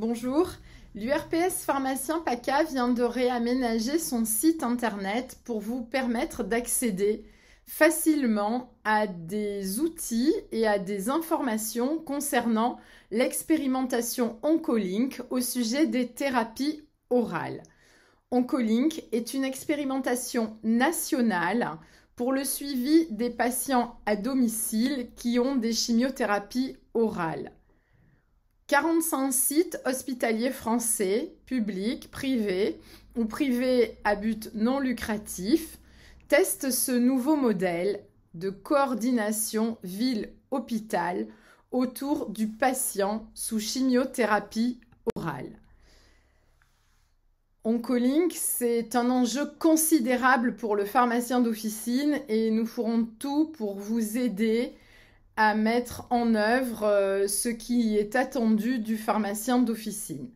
Bonjour, l'URPS Pharmacien PACA vient de réaménager son site internet pour vous permettre d'accéder facilement à des outils et à des informations concernant l'expérimentation Oncolink au sujet des thérapies orales. Oncolink est une expérimentation nationale pour le suivi des patients à domicile qui ont des chimiothérapies orales. 45 sites hospitaliers français, publics, privés ou privés à but non lucratif, testent ce nouveau modèle de coordination ville-hôpital autour du patient sous chimiothérapie orale. Oncolink, c'est un enjeu considérable pour le pharmacien d'officine et nous ferons tout pour vous aider à mettre en œuvre ce qui est attendu du pharmacien d'officine.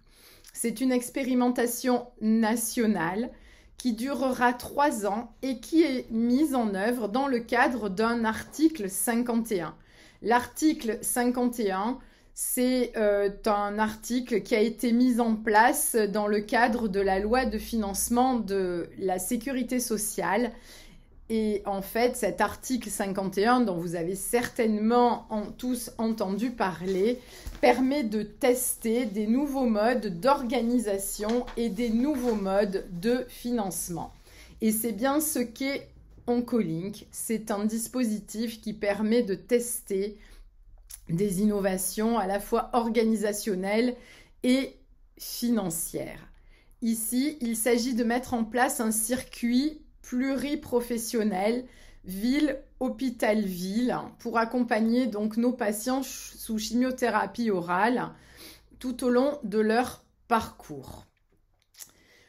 C'est une expérimentation nationale qui durera 3 ans et qui est mise en œuvre dans le cadre d'un article 51. L'article 51, c'est un article qui a été mis en place dans le cadre de la loi de financement de la sécurité sociale. Et en fait, cet article 51, dont vous avez certainement tous entendu parler, permet de tester des nouveaux modes d'organisation et des nouveaux modes de financement. Et c'est bien ce qu'est Oncolink. C'est un dispositif qui permet de tester des innovations à la fois organisationnelles et financières. Ici, il s'agit de mettre en place un circuit pluriprofessionnel, ville, hôpital, ville, pour accompagner donc nos patients sous chimiothérapie orale tout au long de leur parcours.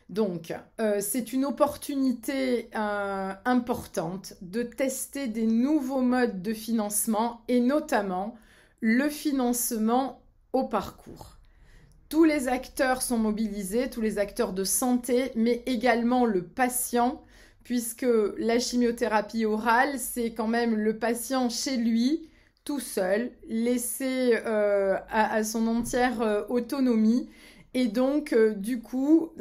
Donc, c'est une opportunité importante de tester des nouveaux modes de financement et notamment le financement au parcours. Tous les acteurs sont mobilisés, tous les acteurs de santé, mais également le patient, puisque la chimiothérapie orale, c'est quand même le patient chez lui, tout seul, laissé à son entière autonomie. Et donc, du coup,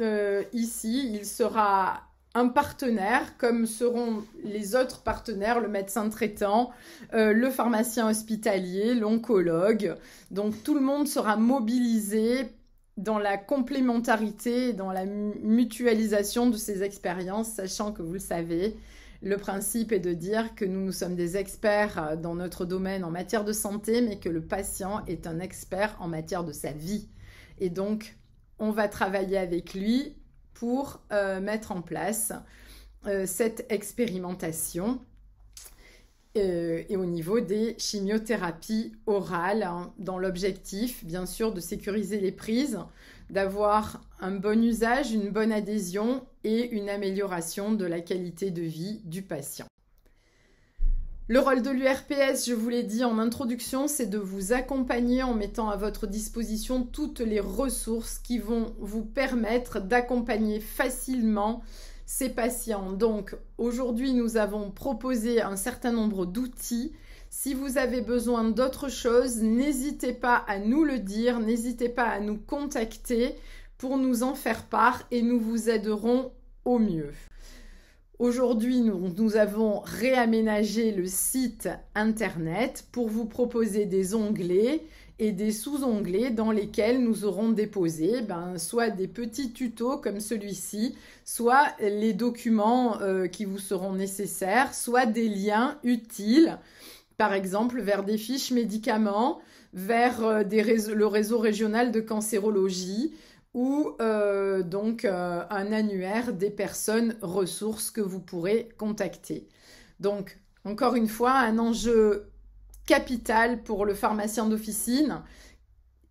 ici, il sera un partenaire, comme seront les autres partenaires, le médecin traitant, le pharmacien hospitalier, l'oncologue. Donc, tout le monde sera mobilisé dans la complémentarité, dans la mutualisation de ces expériences, sachant que vous le savez, le principe est de dire que nous sommes des experts dans notre domaine en matière de santé, mais que le patient est un expert en matière de sa vie. Et donc, on va travailler avec lui pour mettre en place cette expérimentation et au niveau des chimiothérapies orales, hein, dans l'objectif, bien sûr, de sécuriser les prises, d'avoir un bon usage, une bonne adhésion et une amélioration de la qualité de vie du patient. Le rôle de l'URPS, je vous l'ai dit en introduction, c'est de vous accompagner en mettant à votre disposition toutes les ressources qui vont vous permettre d'accompagner facilement ces patients. Donc aujourd'hui, nous avons proposé un certain nombre d'outils. Si vous avez besoin d'autres choses, n'hésitez pas à nous le dire, n'hésitez pas à nous contacter pour nous en faire part et nous vous aiderons au mieux. Aujourd'hui, nous avons réaménagé le site internet pour vous proposer des onglets et des sous-onglets dans lesquels nous aurons déposé soit des petits tutos comme celui-ci, soit les documents qui vous seront nécessaires, soit des liens utiles, par exemple vers des fiches médicaments, vers le réseau régional de cancérologie, ou un annuaire des personnes ressources que vous pourrez contacter. Donc, encore une fois, un enjeu capital pour le pharmacien d'officine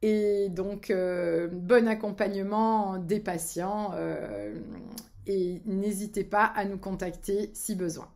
et donc bon accompagnement des patients et n'hésitez pas à nous contacter si besoin.